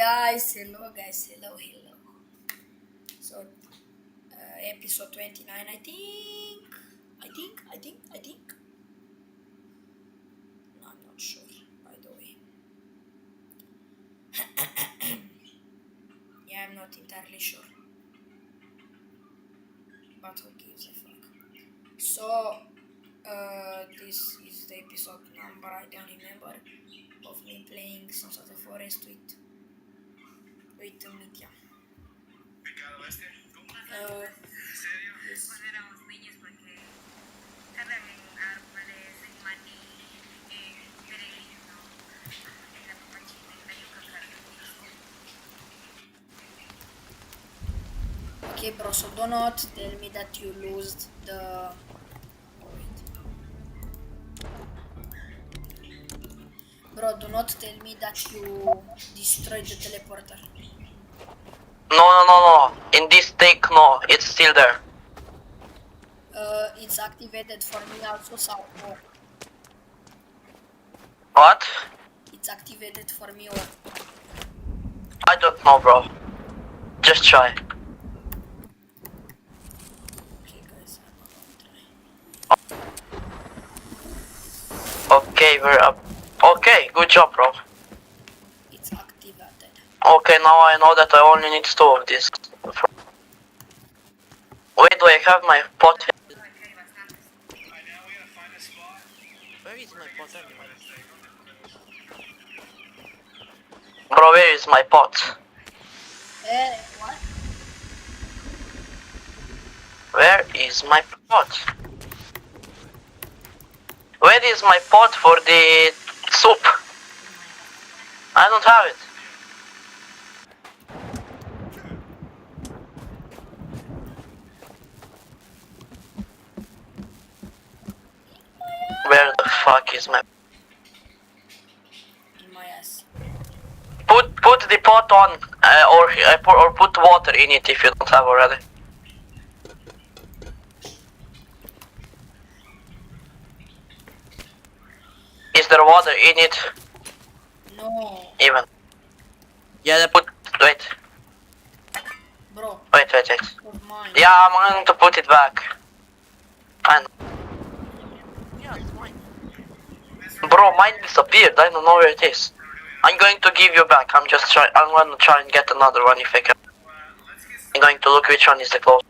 guys, hello. So, episode 29, I think. No, I'm not sure, by the way. Yeah, I'm not entirely sure. But who gives a fuck? So, this is the episode number, I don't remember, of me playing Sons of the Forest with Mitya. Yes. Cuando éramos niños, porque cargan en árboles, en maní, en peregrino, en la papachita, en la yuca cargan. Okay, bro, so do not tell me that you lost the... Bro, do not tell me that you destroyed the teleporter. No. In this take, no. It's still there. It's activated for me also, so... Oh, What? it's activated for me or... I don't know, bro. Just try. Okay, guys, I'm gonna try. Okay, we're up. Okay, good job, bro. It's activated. Okay, now I know that I only need 2 of these. Wait, do I have my pot? Where is my pot anyway? Bro, where is my pot? What? Where is my pot? Where is my pot for the soup? I don't have it. Where the fuck is my... In my ass. Put the pot on, or put water in it if you don't have already. Is there water in it? No. Even. Yeah, they put... Wait. Bro, Wait. of mine. Yeah, I'm going to put it back. I know. Yeah, it's mine. Bro, mine disappeared. I don't know where it is. I'm going to give you back. I'm going to try and get another one if I can. I'm going to look which one is the closest.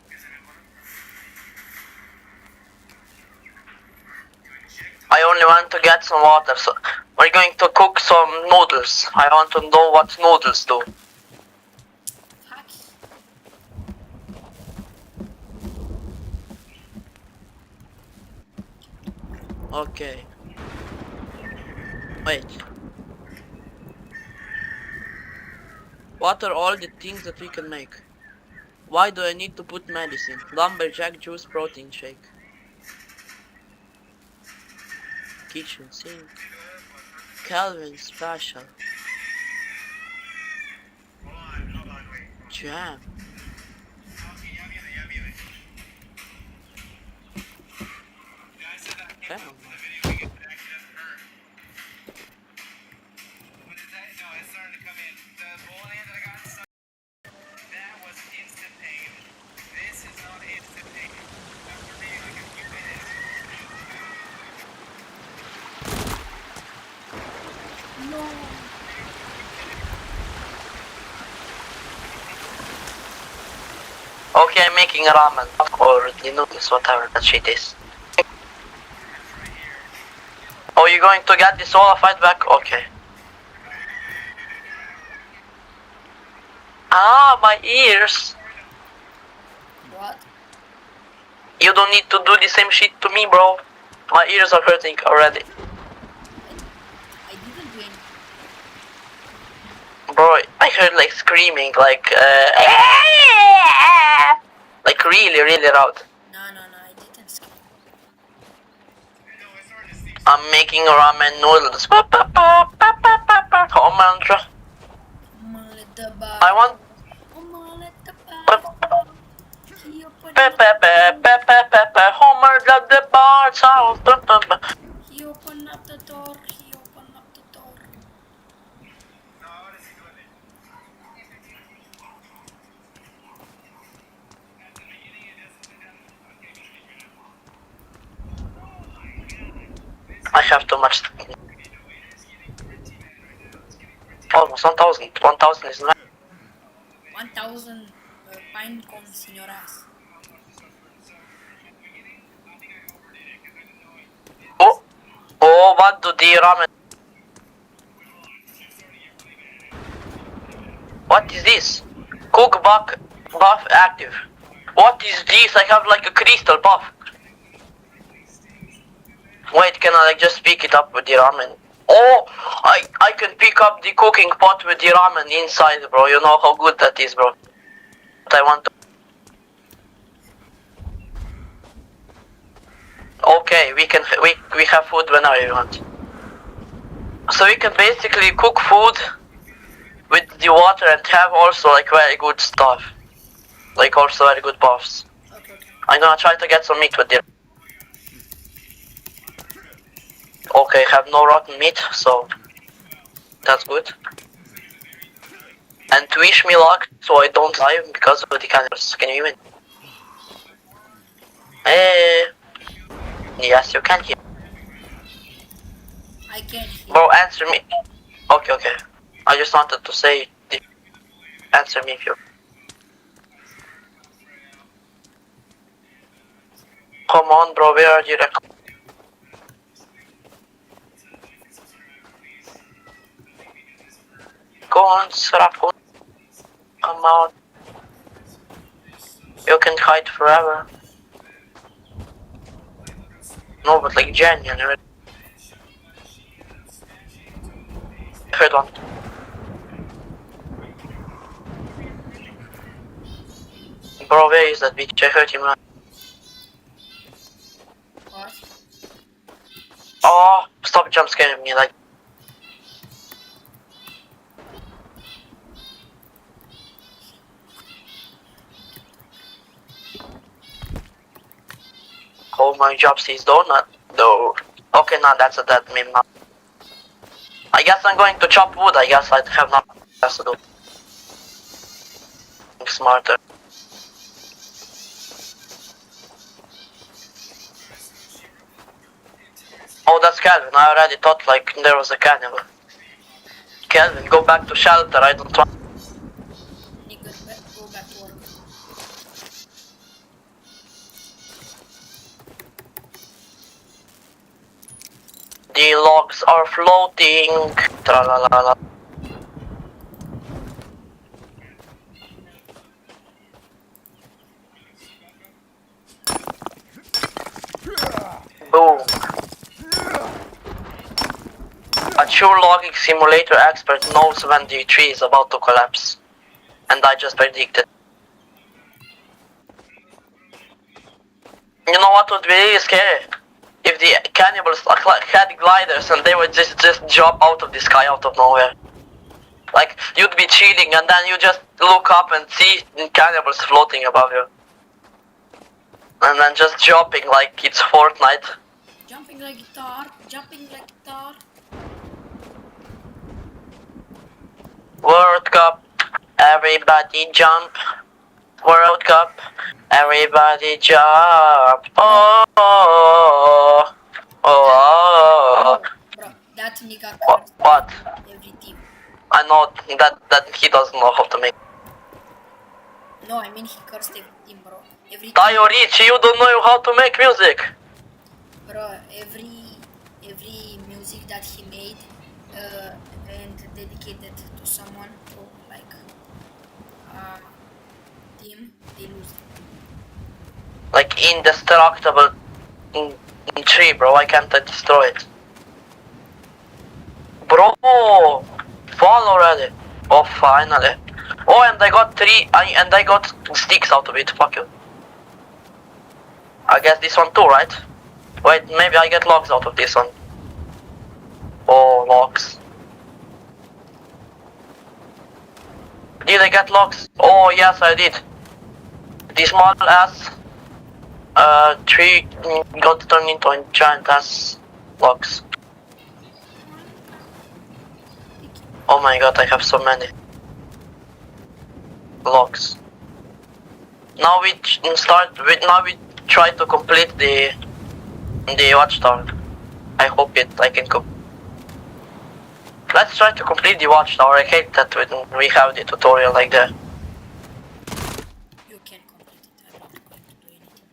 I only want to get some water, so we're going to cook some noodles. I want to know what noodles do. Fuck. Okay. Wait. What are all the things that we can make? Why do I need to put medicine? Lumberjack juice protein shake. Kitchen sink. Calvin special. Jam. Damn. No. Okay, I'm making ramen or the noodles, whatever that shit is. Oh, you're going to get this all fight back? Okay. Ah, my ears. What? You don't need to do the same shit to me, bro. My ears are hurting already. I didn't do anything. Bro, I heard like screaming, like really loud. No, I didn't scream. I'm making ramen noodles. Oh mantra. Come on, let the bar. I want Come on, let the bar. He opened Homer at the bar sound. He opened up the door. I have too much. Almost 1,000. 1,000 is nice. 1,000 pine cones, señoras. Oh, oh, what do the ramen? What is this? Cook buff active. What is this? I have like a crystal buff. Wait, can I like just pick it up with the ramen? Oh, I can pick up the cooking pot with the ramen inside, bro. You know how good that is, bro. But I want to. Okay, we have food whenever we want. So we can basically cook food with the water and have also like very good stuff. Like also very good buffs. Okay, okay. I'm gonna try to get some meat with it. Okay, have no rotten meat, so that's good. And wish me luck so I don't die because of the cannibals. Can you even? Hey. Yes, you can hear. I can't hear. Bro, answer me. Okay, okay. I just wanted to say, answer me if you. Come on, bro, where are you? Go on, Srapun. Come out. You can hide forever. No, but like genuine, right? Heard one. Bro, where is that bitch? I heard him run. What? Oh, stop jump scaring me, like. Oh, my job sees donut, though. Okay, now that's a dead meme now. I guess I'm going to chop wood. I guess I have nothing else to do. Think smarter. Oh, that's Calvin. I already thought like there was a cannibal. Calvin, go back to shelter. I don't want. Nick, go back to work. The logs are floating. Tra la la la. Boom. A true logging simulator expert knows when the tree is about to collapse. And I just predicted. You know what would be really scary? If the cannibals had gliders and they would just drop out of the sky out of nowhere. Like, you'd be chilling and then you just look up and see cannibals floating above you. And then just dropping like it's Fortnite. Jumping like guitar, jumping like guitar. World Cup, everybody jump. World Cup, everybody jump. Oh, oh, oh, oh. Bro, that nigga What? every team. I know that he doesn't know how to make. No, I mean he cursed every team, bro. Every team, Tayo Rich, you don't know how to make music. bro. Every music that he made and dedicated to someone or like team, they lose. Like indestructible tree, bro. Why can't I destroy it? Bro, fall already. Oh, finally. Oh, and I got I got sticks out of it. Fuck you. I guess this one too, right? Wait, maybe I get logs out of this one. Oh, logs. Did I get logs? Oh, yes, I did. The small ass tree got turned into a giant ass logs. Oh my god, I have so many logs. Now we try to complete the watchtower. I hope I can go. Let's try to complete the watchtower. I hate that we have the tutorial like that. You can complete it. I'm not going to do anything.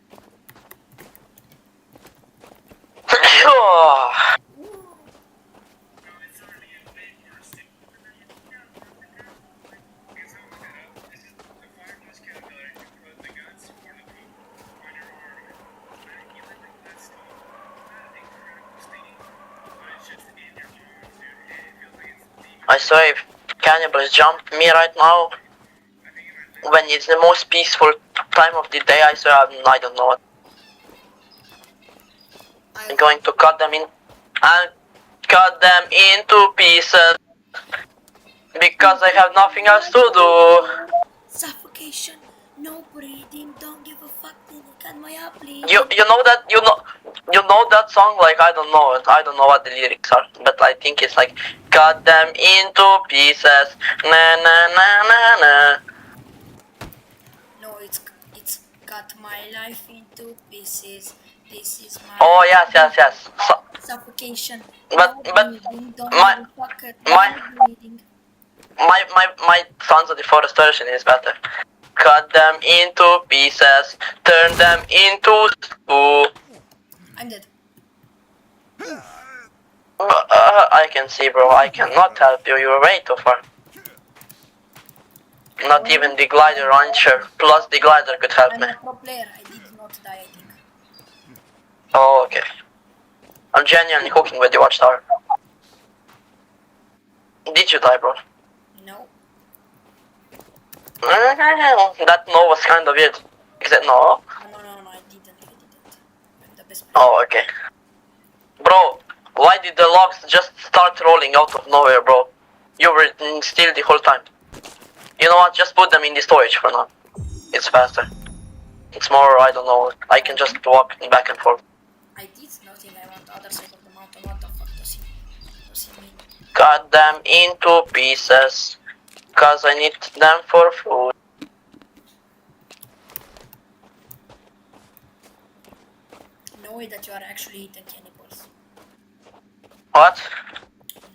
I swear if cannibals jump me right now, when it's the most peaceful time of the day, I swear I don't know what. I'm going to cut them in. I'll cut them into pieces because I have nothing else to do. Suffocation, no breathing, don't give a fuck, can my up, please. You know that song, like I don't know what the lyrics are, but I think it's like cut them into pieces, na na na na na. No, it's cut my life into pieces. This is my. Oh yes. Suffocation. But- no but breathing, don't my- give a fuck, my- no breathing. My Sons of the Forest version is better. Cut them into pieces, turn them into stew. I'm dead. I can see, bro. I cannot help you. You're way too far. Not even the glider launcher plus the glider could help I'm me. a pro player. I did not die, I think. Oh, okay. I'm genuinely hooking with the watchtower. Did you die, bro? No. That no was kind of weird. Is it no? No, I didn't. I'm the best player. Oh, okay. Bro, why did the logs just start rolling out of nowhere, bro? You were still the whole time. You know what? Just put them in the storage for now. It's faster. It's more, I don't know. I can just walk back and forth. I did nothing. I went other side of the mountain. What the fuck does he mean? Cut them into pieces, cause I need them for food. No way that you are actually eating cannibals. What?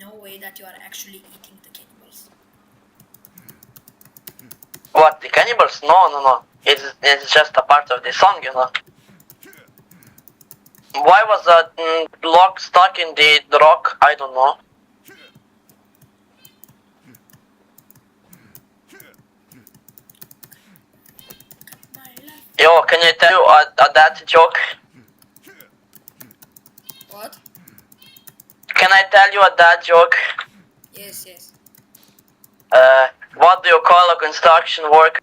No way that you are actually eating the cannibals. What, the cannibals? No. It's just a part of the song, you know. Why was that log stuck in the rock? I don't know. My life. Yo, can I tell you a dad joke? What? Can I tell you a dad joke? Yes. What do you call a construction worker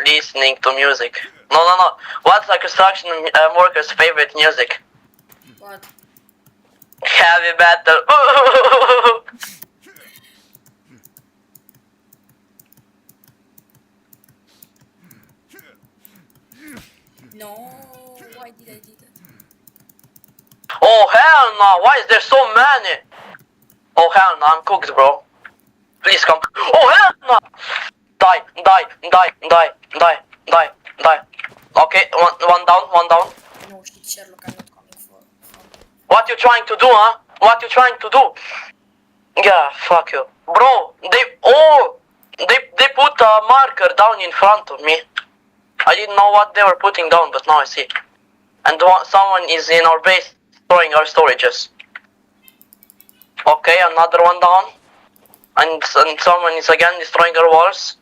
listening to music? No. What's a construction worker's favorite music? What? Heavy metal. No. Why did I do that? Oh hell no! Why is there so many? Oh hell no! I'm cooked, bro. Please come. Oh hell no! Die. Okay, one down. No shit, Sherlock. I'm not coming for. What you trying to do, huh? What you trying to do? Yeah, fuck you, bro. They put a marker down in front of me. I didn't know what they were putting down, but now I see. And someone is in our base destroying our storages. Okay, another one down. And someone is again destroying our walls.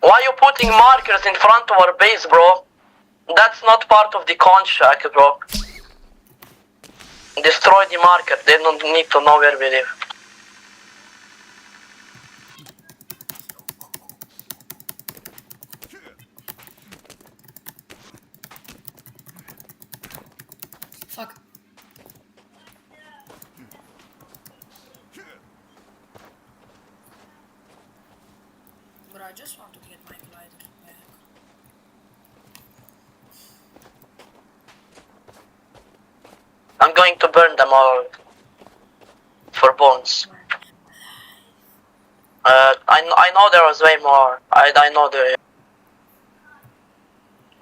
Why are you putting markers in front of our base, bro? That's not part of the contract, bro. Destroy the marker. They don't need to know where we live. Fuck. But I just want to get my glider back. I'm going to burn them all for bones. I know there was way more. I know there.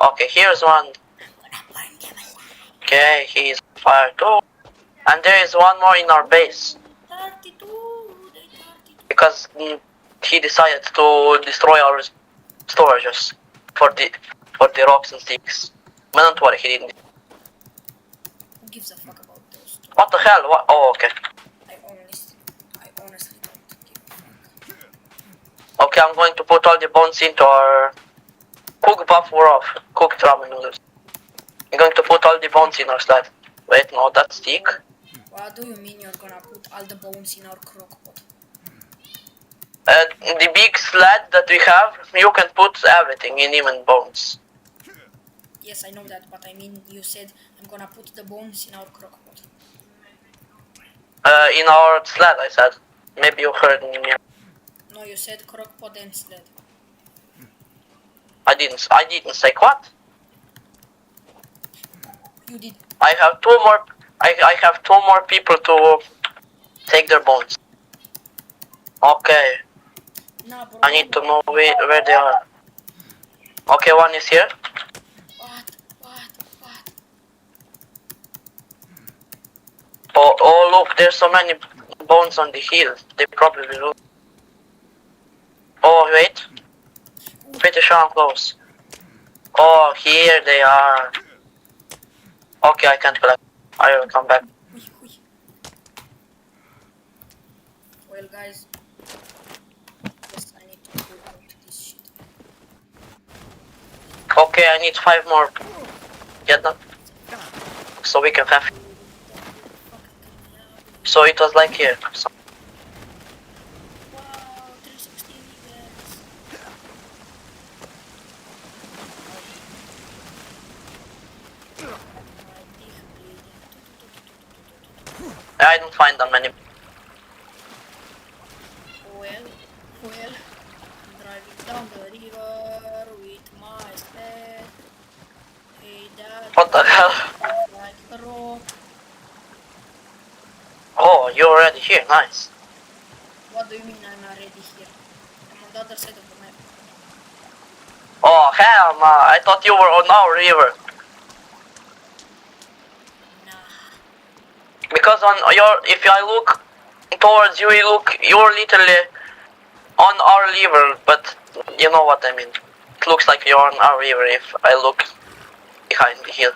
Okay, here's one. I'm gonna burn them alive. Okay, he's on fire too. And there is one more in our base. 32, they 32. Because he decided to destroy our storages for the rocks and sticks. But don't worry, he didn't. Who gives a fuck about those two? What the hell? What? Oh, okay. I honestly don't give a fuck. Okay, I'm going to put all the bones into our cooked buffalo, cooked ramen noodles. I'm going to put all the bones in our slab. Wait, no, that's stick. What do you mean you're gonna put all the bones in our crock pot? The big sled that we have, you can put everything in, even bones. Yes, I know that, but I mean, you said I'm gonna put the bones in our crock pot. In our sled, I said. Maybe you heard me. No, you said crock pot and sled. I didn't say what? You did. I have two more. I have two more people to take their bones. Okay, Nah, bro. I need to know where they are. Okay, one is here. What? Oh, look, there's so many bones on the hill. They probably look. Oh, wait. Pretty sure I'm close. Oh, here they are. Okay, I can't collect. I will come back. Ui. Well, guys. Yes, I need to pull out this shit. Okay, I need 5 more. Get them. So we can have. So it was like here. So, Wow, 360 meters. I don't find them anymore. Well, I'm driving down the river with my sled. Hey, dad. What the hell? Like a rock. Oh, you're already here. Nice. What do you mean I'm already here? I'm on the other side of the map. Oh, hell, no. I thought you were on our river. Nah. Because if I look towards you, you're literally on our river, but you know what I mean. It looks like you're on our river if I look behind the hill.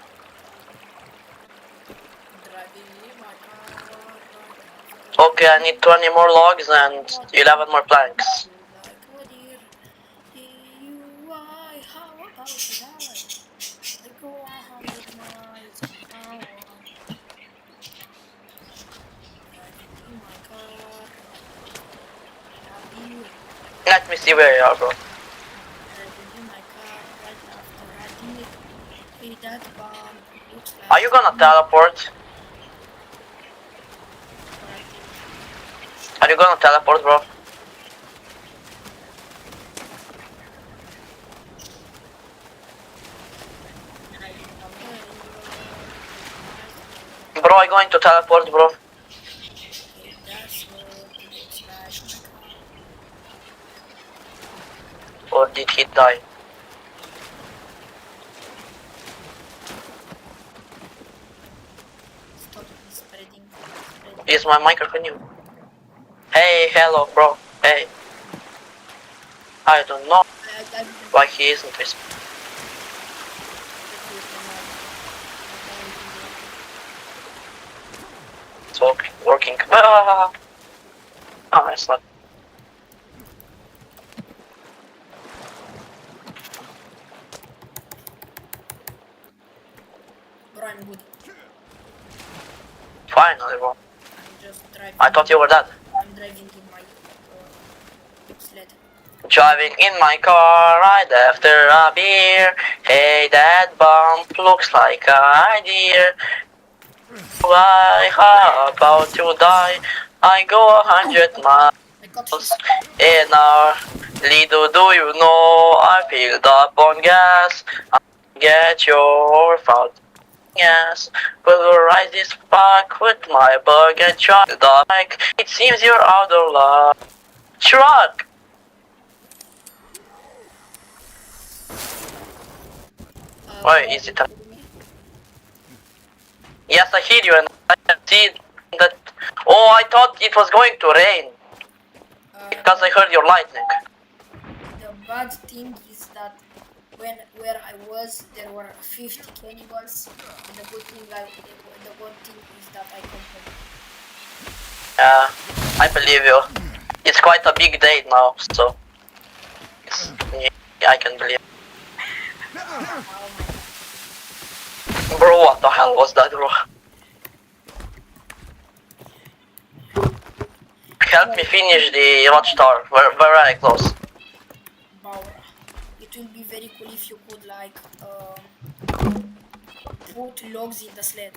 Driving in my car. Okay, I need 20 more logs and 11 more planks. Like a deer. DUI, how about that? I go 100 miles an hour. Driving in my car. A deer. Let me see where you are, bro. Driving in my car right after a deer. Hey, that bomb looks like Are you gonna teleport? Are you gonna teleport, bro? Bro, are you going to teleport, bro? Or did he die? Stop spreading. Is my microphone you? Hey, hello, bro. Hey. I don't know why he isn't responding. It's working. Ah. Oh, it's not. Bro, I'm good. Finally, bro. I'm just driving. I thought you were dead. I'm driving in my sled. Driving in my car right after a beer. Hey, that bump looks like an idea. Why, how about you die? I go 100 miles I got hit. an hour. Little do you know, I filled up on gas. I get your fault. Yes, we'll ride this bike with my bucket truck. The bike, it seems you're out of luck. Truck! Why is it? Yes, I hear you, and I can see that. Oh, I thought it was going to rain because I heard your lightning. The bad thing is that where I was, there were 50 cannibals. And the good thing is that I come home. I believe you. It's quite a big day now, so yeah, I can believe. Oh my god. Bro, what the hell was that, bro? Help me finish the watchtower. We're very close. Bauer. It will be very cool if you could like put logs in the sled.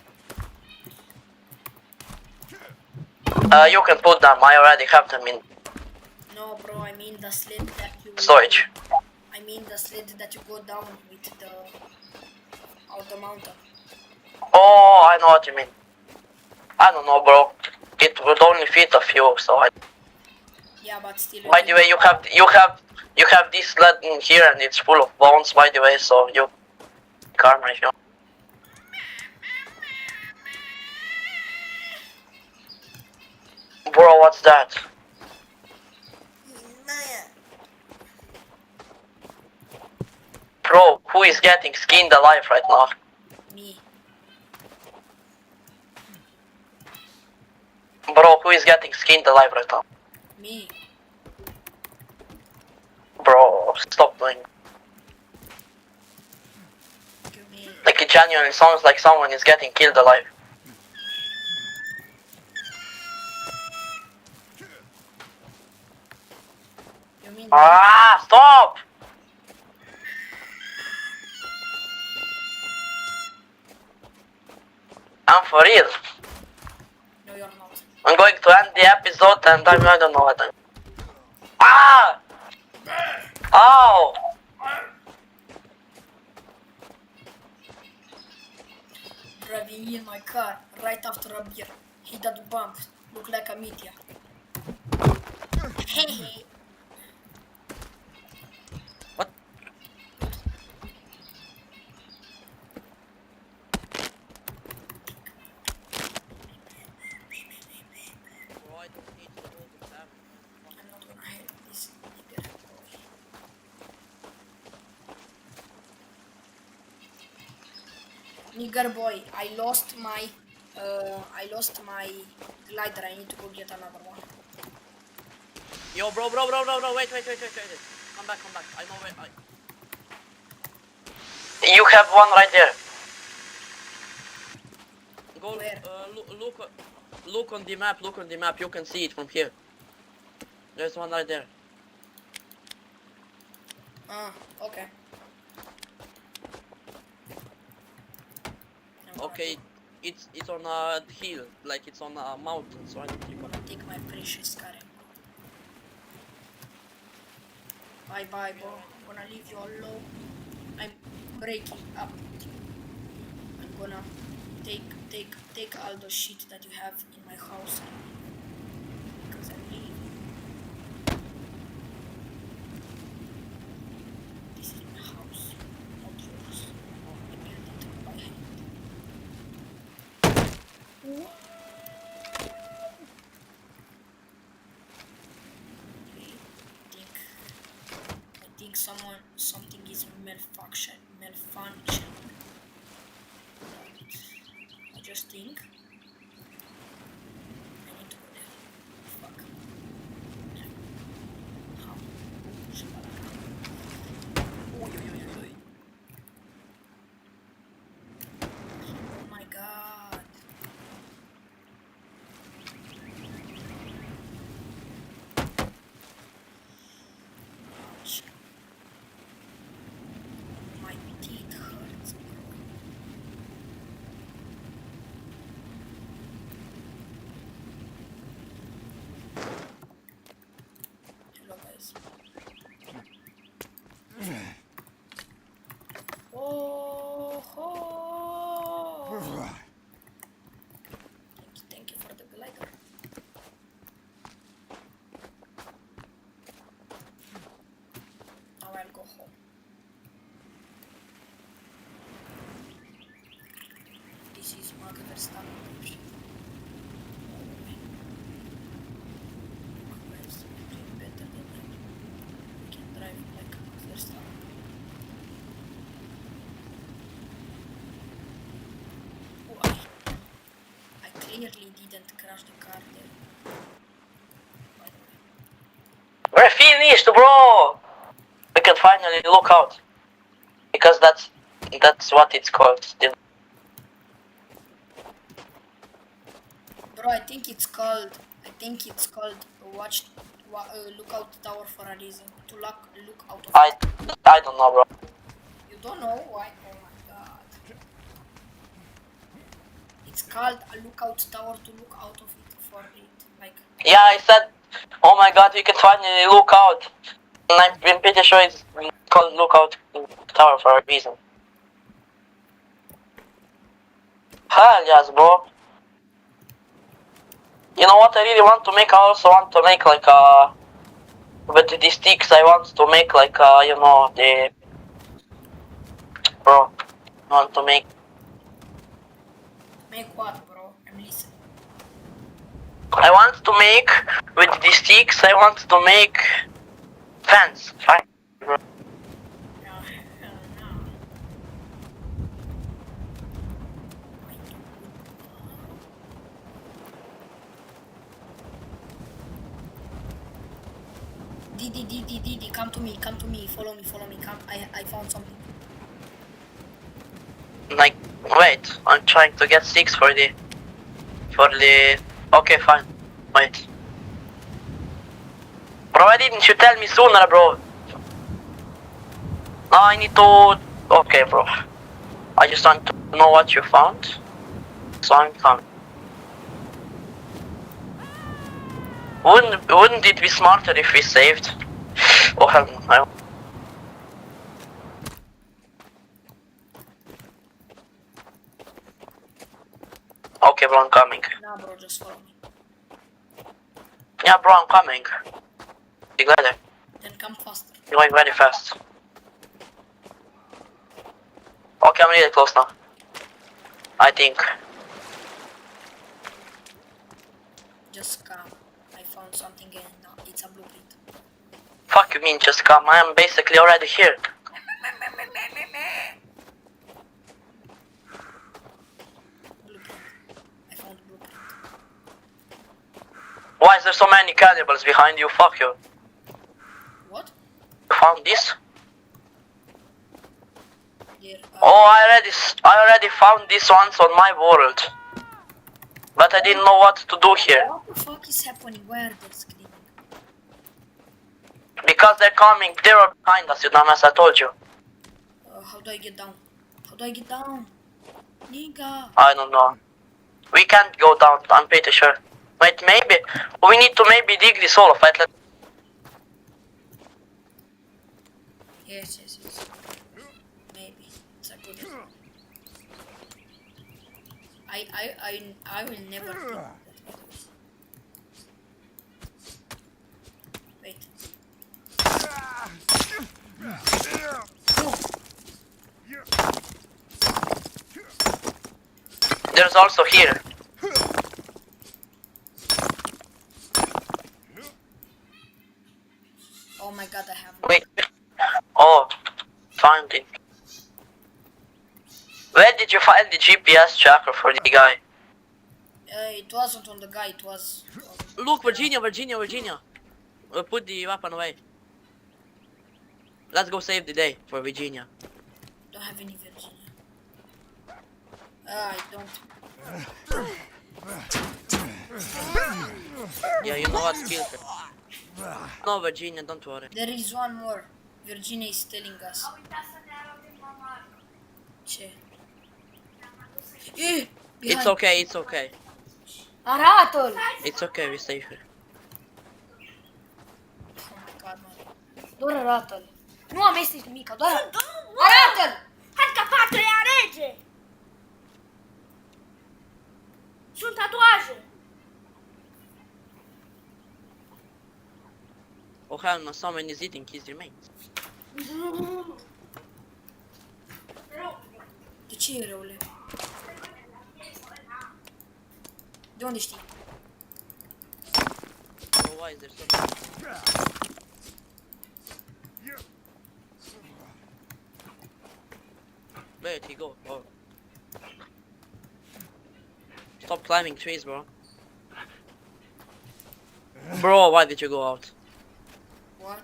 You can put them. I already have them in No, bro. I mean the sled that you. storage. I mean the sled that you go down with the out the mountain. Oh, I know what you mean. I don't know, bro. It would only fit a few, so I. Yeah, but still. By the way, you have this sled in here, and it's full of bones. By the way, so you karma if you. Bro, what's that? Bro, who is getting skinned alive right now? Me. Bro, who is getting skinned alive right now? Me. Bro, stop doing. Me. Like it genuinely sounds like someone is getting killed alive. You mean? Ah, stop! I'm for real. No, you're not. I'm going to end the episode and I don't know what I'm. Ah! Ow! Driving in my car right after a beer. Hit that bump. Look like a meteor. Hey, hey. What? I'm not gonna help this nigger boy. Nigger boy, I lost my glider. I need to go get another one. Yo, bro, wait. Come back. I know where You have one right there. Go, Where? look on the map, you can see it from here. There's one right there. Ah, okay. Okay, it's on a hill, like it's on a mountain, so I don't think. I'm gonna take my precious car. Bye bye, bro. I'm gonna leave you alone. I'm breaking up with you. I'm gonna take all the shit that you have in my house because I'm leaving. This is my house, not yours. I built it by hand. I think something is malfunction. I just think I need to go there. Fuck. How? Oh my god. Ouch. My teeth hurts, bro. că Verstappen și better than him. We can drive like Verstappen. Oh, I clearly didn't crash the car there. By the way. We're finished, bro! We can finally look out. Because that's what it's called still. Bro, I think it's called lookout tower for a reason. To look out of it. I don't know, bro. You don't know why? Oh my god. It's called a lookout tower to look out of it for it. Like, Yeah, I said, oh my god, we can finally look out. And I'm pretty sure it's called lookout tower for a reason. Hell yes, bro. You know what I really want to make? I also want to make like a... With the sticks I want to make like you know, the... Bro, I want to make... make what, bro? I'm listening. I want to make, with the sticks, I want to make... fence. Fine. Bro. No, hell no. Didi, come to me, follow me, come, I found something. Like, wait, I'm trying to get sticks for the... Okay, fine. Wait. Bro, why didn't you tell me sooner, bro? Now I need to... Okay, bro. I just want to know what you found. So I'm coming. Wouldn't it be smarter if we saved? Oh hell no. Okay, bro, I'm coming. Nah, bro, just follow me. Yeah, bro, I'm coming. You got it. Then come faster. You're going very fast. Okay, I'm really close now. I think. Just come. I found something and now it's a blueprint. Fuck you mean just come? I am basically already here. Blueprint. I found blueprint. Why is there so many cannibals behind you? Fuck you. What? You found this? Here. Oh, I already found this once on my world. But I didn't know what to do here. What the fuck is happening? Where they're screaming? Because they're coming, they were behind us, you dumbass, I told you. How do I get down? How do I get down? Nigga. I don't know. We can't go down, I'm pretty sure. Wait, maybe. We need to maybe dig this solo fight. Yes. Maybe. It's a good idea. I will never think that way. Wait. There's also here. Oh my god, I have. Wait. Oh, found it. Where did you find the GPS tracker for the guy? It wasn't on the guy, it was... Look, Virginia. Put the weapon away. Let's go save the day for Virginia. Don't have any Virginia. I don't. Yeah, you know what, kill her. No, Virginia, don't worry. There is one more. Virginia is telling us. Ce? It's okay, it's okay. Arată-l! It's okay, we save her. Oh my god, man. Doar arată-l. Nu amesteci nimic, doar arată-l! Hai ca patru ea rege! Sunt tatuaje! Oh hell no, someone is eating his remains. De ce e răule? De unde știi? So why is there so many? Where did he go? Oh. Stop climbing trees, bro. Bro, why did you go out? What?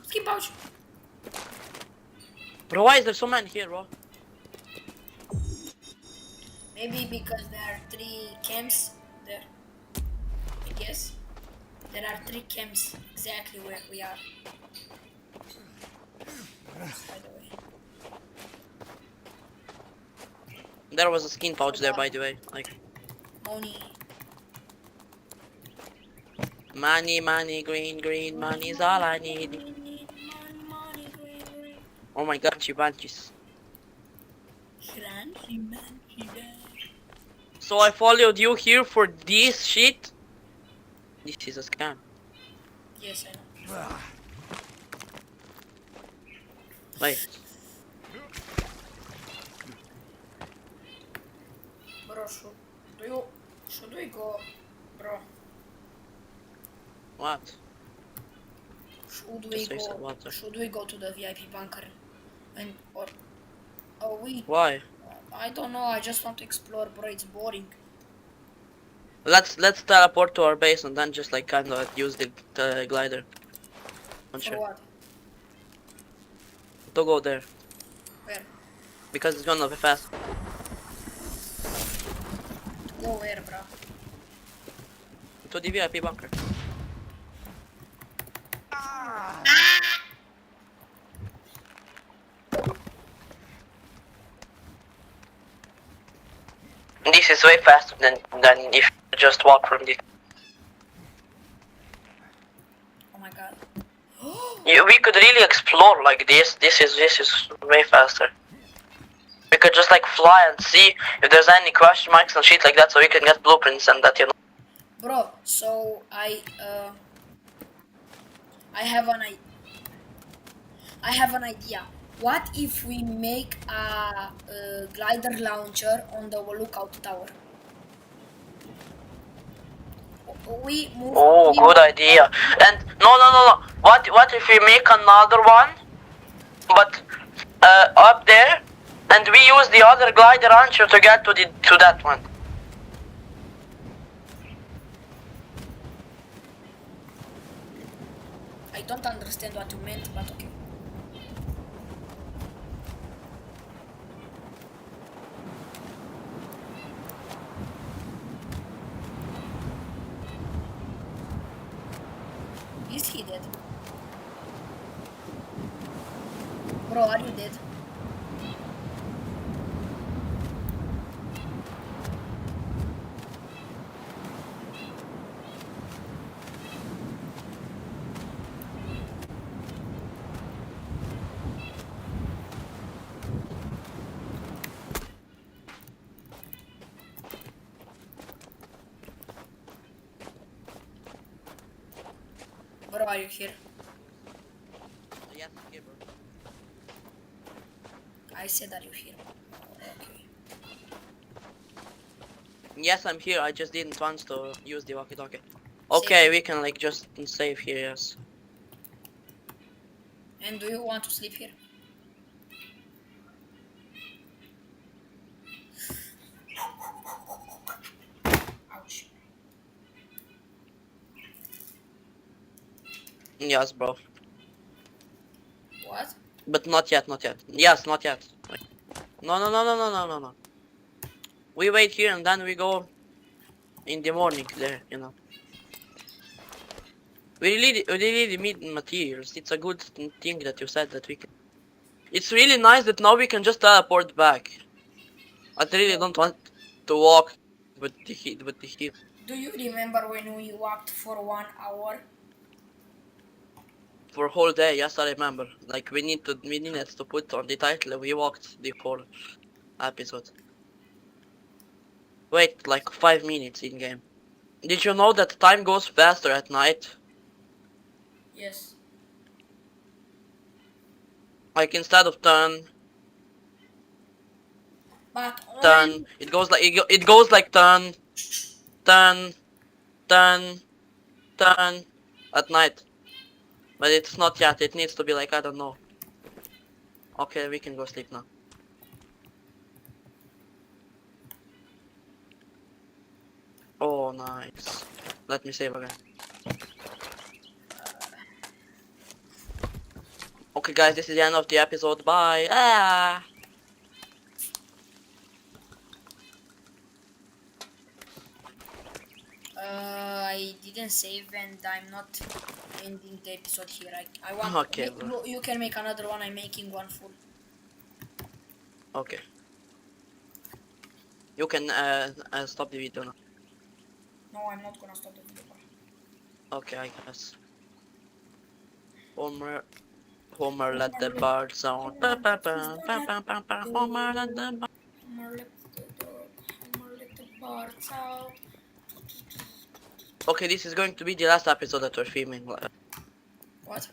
Skip pouch. Bro, why is there so many here, bro? Maybe because there are 3 camps there. I guess. There are 3 camps exactly where we are. By the way. There was a skin pouch there, by the way. Like, money, green, money is all I need. Money, green, green. Oh my god, she bunches. So I followed you here for this shit? This is a scam. Yes, I know. Wait. Bro, should we go, bro? What? Should we Just waste go? of water. Should we go to the VIP bunker? And or we? Why? I don't know. I just want to explore, bro. It's boring. Let's teleport to our base and then just like kind of use the glider. For what? To go there Where? because it's gonna be fast. Go where, bro? To the VIP bunker. This is way faster than if you just walk from the. Oh my god. We could really explore like this. This is way faster. We could just like fly and see if there's any question marks and shit like that, so we can get blueprints and that, you know. Bro, so I have an idea. What if we make a glider launcher on the lookout tower? We move. Oh, good idea. And no. What if we make another one, but up there, and we use the other glider launcher to get to that one. I don't understand what you meant, but okay. Is he dead? Bro, are you dead? Bro, are you here? Yes, here, bro. I said, are you here? Okay. Yes, I'm here. I just didn't want to use the walkie-talkie. Okay, we can like just save here. Yes. And do you want to sleep here? Ouch. Yes, bro. What? But not yet, not yet. Yes, not yet. Wait. No. We wait here and then we go in the morning there, you know. We really need materials. It's a good thing that you said that we can. It's really nice that now we can just teleport back. I really don't want to walk with the heat. Do you remember when we walked for 1 hour? For a whole day, yes, I remember. Like we needed to put on the title. We walked the whole episode. Wait, like 5 minutes in game. Did you know that time goes faster at night? Yes. Like instead of turn, But turn, only it goes like turn, turn, turn, turn at night. But it's not yet. It needs to be like, I don't know. Okay, we can go sleep now. Oh, nice. Let me save again. Okay, guys, this is the end of the episode. Bye. Ah. I didn't save and I'm not ending the episode here. I want Okay, bro. you can make another one. I'm making one full. Okay. You can stop the video now. No, I'm not gonna stop the video. Okay, I guess. Homer let the birds out. Homer let the birds. Homer let the birds out. Okay, this is going to be the last episode that we're filming. What?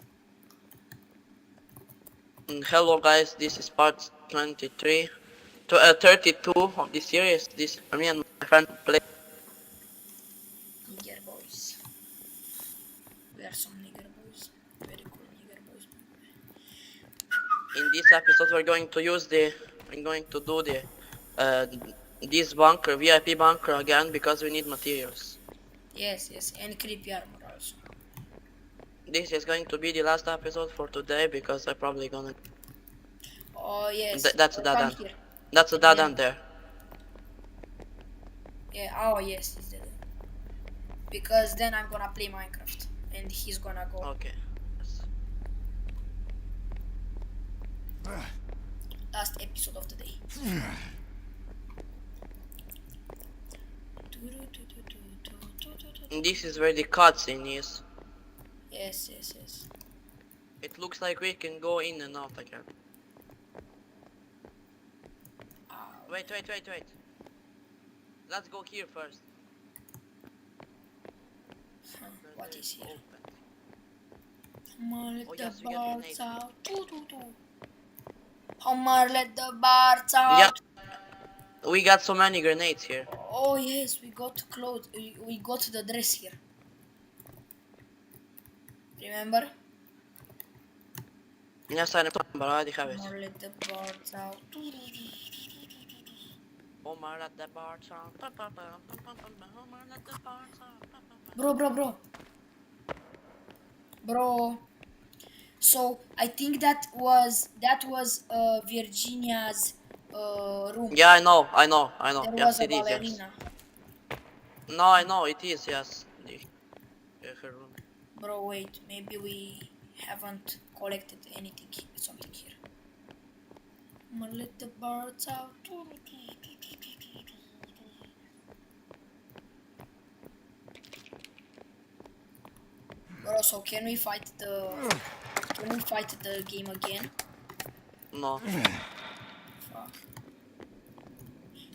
Hello guys, this is part 23 to 32 of the series. This me and my friend play. Nigger boys. We are some nigger boys. Very cool nigger boys. In this episode we're going to use we're going to do this bunker, VIP bunker again, because we need materials. Yes, yes, and creepy armor also. This is going to be the last episode for today because I'm probably gonna. Oh yes. That's a dead Come end. here. That's a dead Yeah. end there. Yeah. Oh yes, it's dead. Because then I'm gonna play Minecraft, and he's gonna go. Okay. Yes. Last episode of the day. And this is where the cutscene is. Yes, yes, yes. It looks like we can go in and out again. Wait. Let's go here first. What is here? Open. Homer, let Oh, the yes, we get birds grenades. out. Homer, let the birds out. Yeah. We got so many grenades here. Oh yes, we got clothes. We got the dress here. Remember? Yes, I remember. I already have it. Homer, let the birds out. Homer let the birds out. Homer let the birds out. Bro. So I think that was Virginia's room. Yeah, I know. There Yes, was a it is. Yes. ballerina. No, I know it is. Yes. Her room. Bro, wait. Maybe we haven't collected anything. Something here. Homer, let the birds out. Bro, so can we fight the game again? No. Fuck.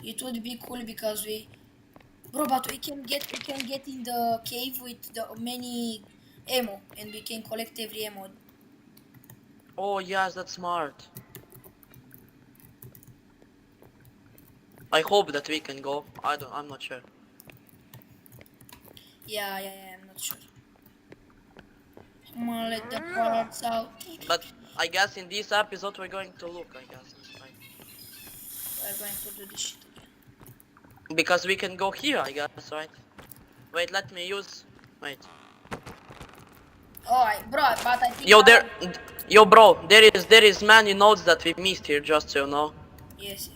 It would be cool because but we can get in the cave with the many ammo and we can collect every ammo. Oh yes, that's smart. I hope that we can go. I'm not sure. Yeah, I'm not sure. Come on, let the birds out. But I guess in this episode we're going to look. I guess. Right? We're going to do this shit again. Because we can go here. I guess, right? Wait, let me use. Wait. Oh, bro, but I think. Yo, bro. There is many nodes that we missed here. Just so you know. Yes.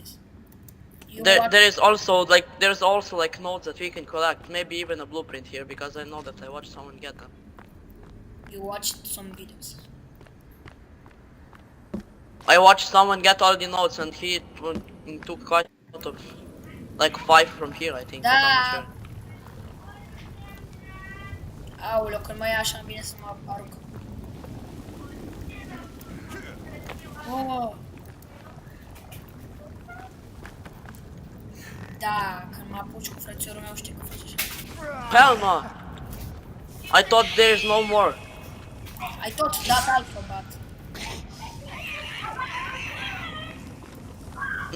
There's also like nodes that we can collect. Maybe even a blueprint here because I know that I watched someone get them. You watched some videos. I watched someone get all the nodes and he took quite a lot of, like 5 from here, I think. But I'm not sure. Aoleu, când mai e așa, îmi vine să mă arunc. Oh. Da, când mă apuci cu frățiorul meu, știi că faci așa. Hell no! I thought there's no more. I thought that alpha, but...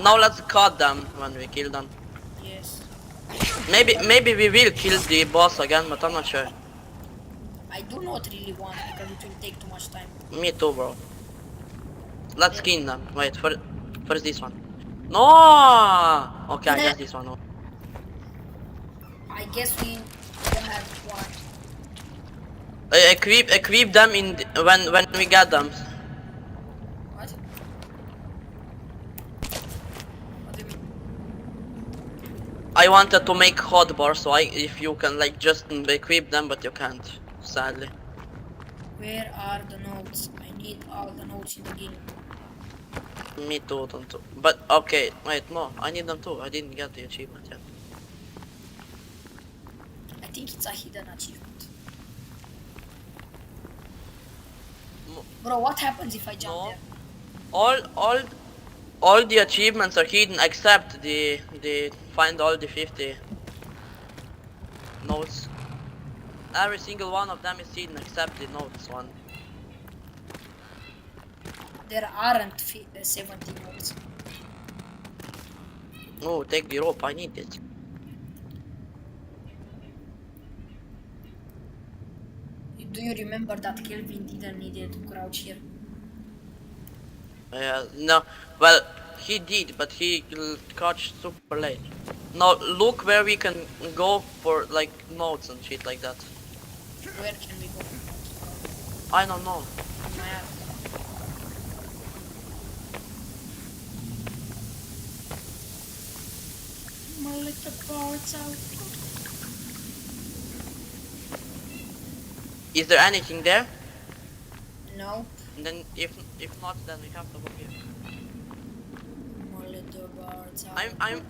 Now let's cut them when we kill them. Yes. Maybe we will kill the boss again, but I'm not sure. I do not really want because it will take too much time. Me too, bro. Let's skin them. Wait, first this one. No! Okay, I guess this one. No. I guess we have one. Equip them in when we get them. What? What do you mean? I wanted to make hot bar, so if you can like just equip them, but you can't, sadly. Where are the notes? I need all the notes in the game. Me too, don't too. But okay, wait, no, I need them too. I didn't get the achievement yet. I think it's a hidden achievement. Bro, what happens if I jump No. there? All the achievements are hidden except the find all the 50 notes. Every single one of them is hidden except the notes one. There aren't 70 notes. No, take the rope, I need it. Do you remember that Kelvin didn't need to crouch here? No, well, he did, but he crouched super late. Now, look where we can go for, like, notes and shit like that. Where can we go? I don't know. On my app. My little parts out. Is there anything there? No. And then, if not, then we have to go here. My little parts out. I'm...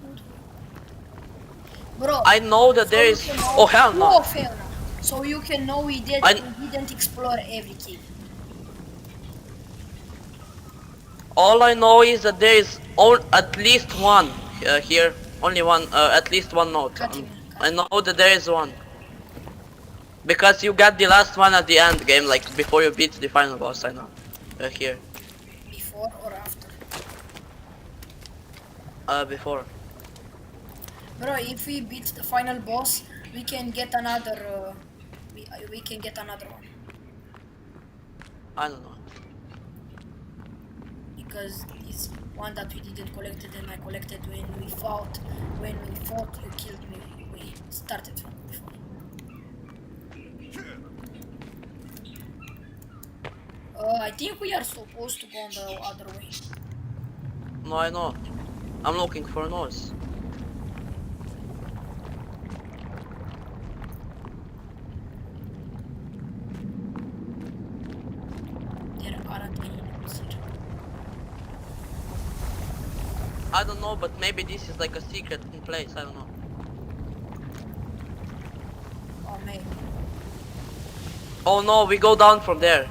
Bro. I know that so there you is... can know- Oh, hell no! Oh, hell no. So you can know we didn't explore every cave. All I know is that there is at least one here. Only one, at least one note. Cut him, cut I know that there is one. Because you got the last one at the end game, like before you beat the final boss, I know. Here. Before or after? Before. Bro, if we beat the final boss, we can get another. We can get another one I don't know. because this one that we didn't collect and I collected when we fought. When we fought, you killed me. We started from before. I think we are supposed to go on the other way. No, I know. I'm looking for notes. There aren't any notes here. I don't know, but maybe this is like a secret place. I don't know. Oh man. Oh no, we go down from there.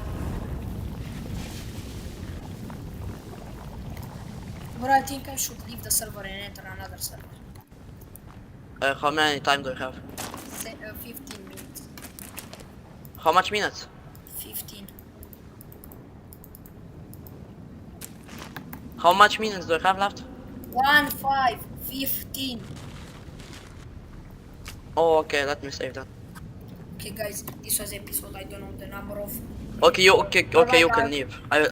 But I think I should leave the server and enter another server. How many time do you have? 15 minutes. How much minutes? 15. How much minutes do you have left? 15. Oh, okay, let me save that. Okay guys, this was episode, I don't know the number of. Okay, you can Bye-bye, leave. I